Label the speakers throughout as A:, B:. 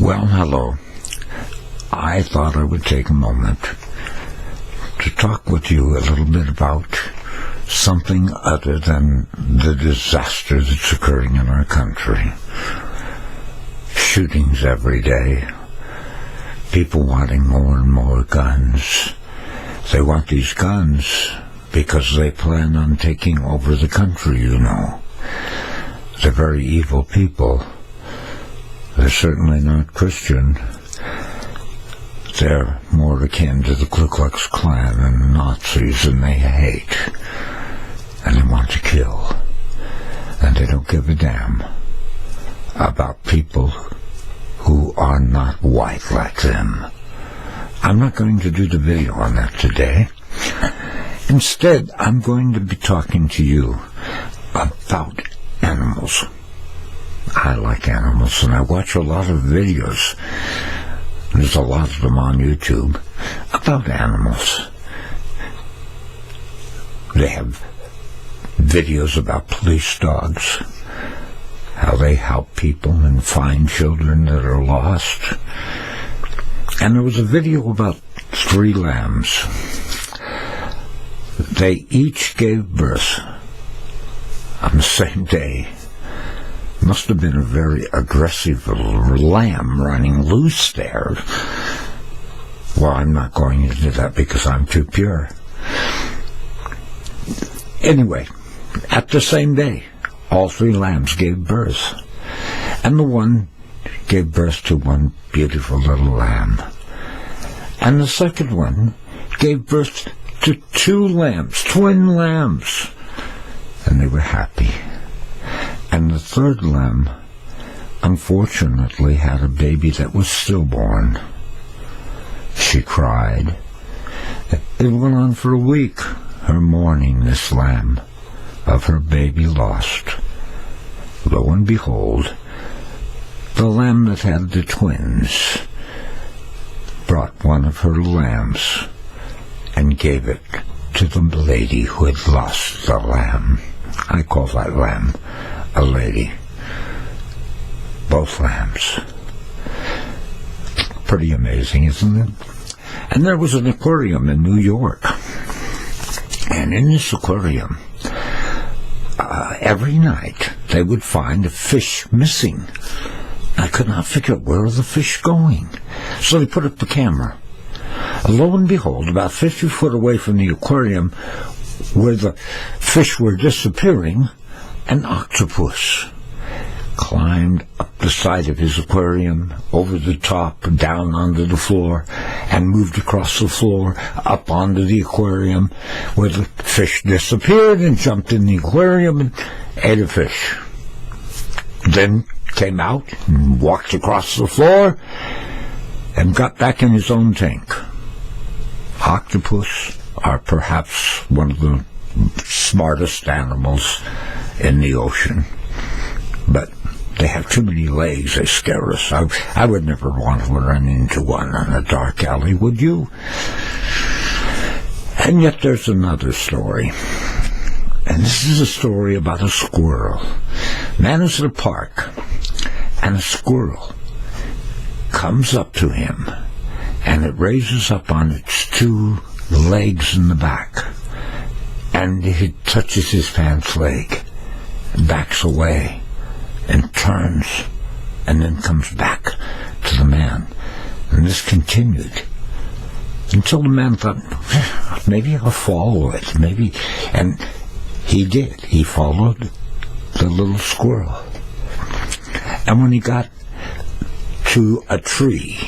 A: Well, hello. I thought I would take a moment to talk with you a little bit about something other than the disaster that's occurring in our country. Shootings every day. People wanting more and more guns. They want these guns because they plan on taking over the country, you know. They're very evil people. They're certainly not Christian. They're more akin to the Ku Klux Klan and Nazis, and they hate. And they want to kill. And they don't give a damn about people who are not white like them. I'm not going to do the video on that today. Instead, I'm going to be talking to you about animals. I like animals, and I watch a lot of videos. There's a lot of them on YouTube about animals. They have videos about police dogs, how they help people and find children that are lost. And there was a video about 3 lambs. They each gave birth on the same day. Must have been a very aggressive lamb running loose there. Well, I'm not going into that because I'm too pure. Anyway, at the same day, all 3 lambs gave birth. And the one gave birth to one beautiful little lamb. And the second one gave birth to 2 lambs, twin lambs. And they were happy. And the third lamb, unfortunately, had a baby that was stillborn. She cried. It went on for a week, her mourning, this lamb, of her baby lost. Lo and behold, the lamb that had the twins brought one of her lambs and gave it to the lady who had lost the lamb. I call that lamb a lady. Both lambs. Pretty amazing, isn't it? And there was an aquarium in New York. And in this aquarium, every night they would find a fish missing. I could not figure out where are the fish going. So they put up the camera. Lo and behold, about 50 foot away from the aquarium, where the fish were disappearing, an octopus climbed up the side of his aquarium, over the top, down onto the floor, and moved across the floor, up onto the aquarium, where the fish disappeared, and jumped in the aquarium and ate a fish. Then came out and walked across the floor and got back in his own tank. Octopus are perhaps one of the smartest animals in the ocean, but they have too many legs. They scare us. I would never want to run into one in a dark alley, would you? And yet there's another story, and this is a story about a squirrel. Man is at a park, and a squirrel comes up to him, and it raises up on its 2 legs in the back, and it touches his pants leg, backs away, and turns, and then comes back to the man. And this continued until the man thought, maybe I'll follow it, maybe. And he did. He followed the little squirrel. And when he got to a tree,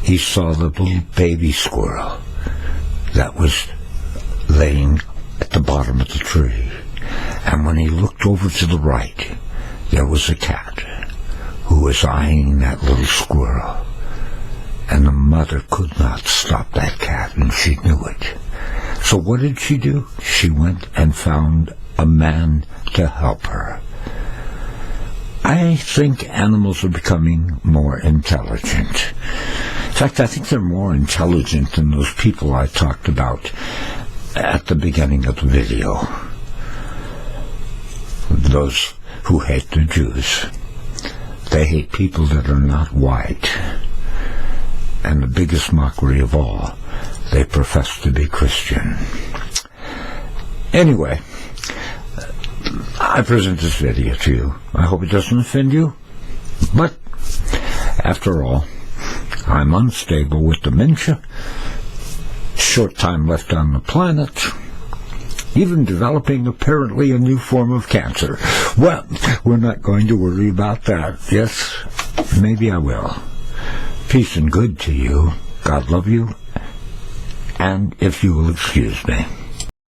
A: he saw the little baby squirrel that was laying at the bottom of the tree. And when he looked over to the right, there was a cat who was eyeing that little squirrel. And the mother could not stop that cat, and she knew it. So what did she do? She went and found a man to help her. I think animals are becoming more intelligent. In fact, I think they're more intelligent than those people I talked about at the beginning of the video. Those who hate the Jews. They hate people that are not white. And the biggest mockery of all, they profess to be Christian. Anyway, I present this video to you. I hope it doesn't offend you. But, after all, I'm unstable with dementia, short time left on the planet, even developing apparently a new form of cancer. Well, we're not going to worry about that. Yes, maybe I will. Peace and good to you. God love you. And if you will excuse me.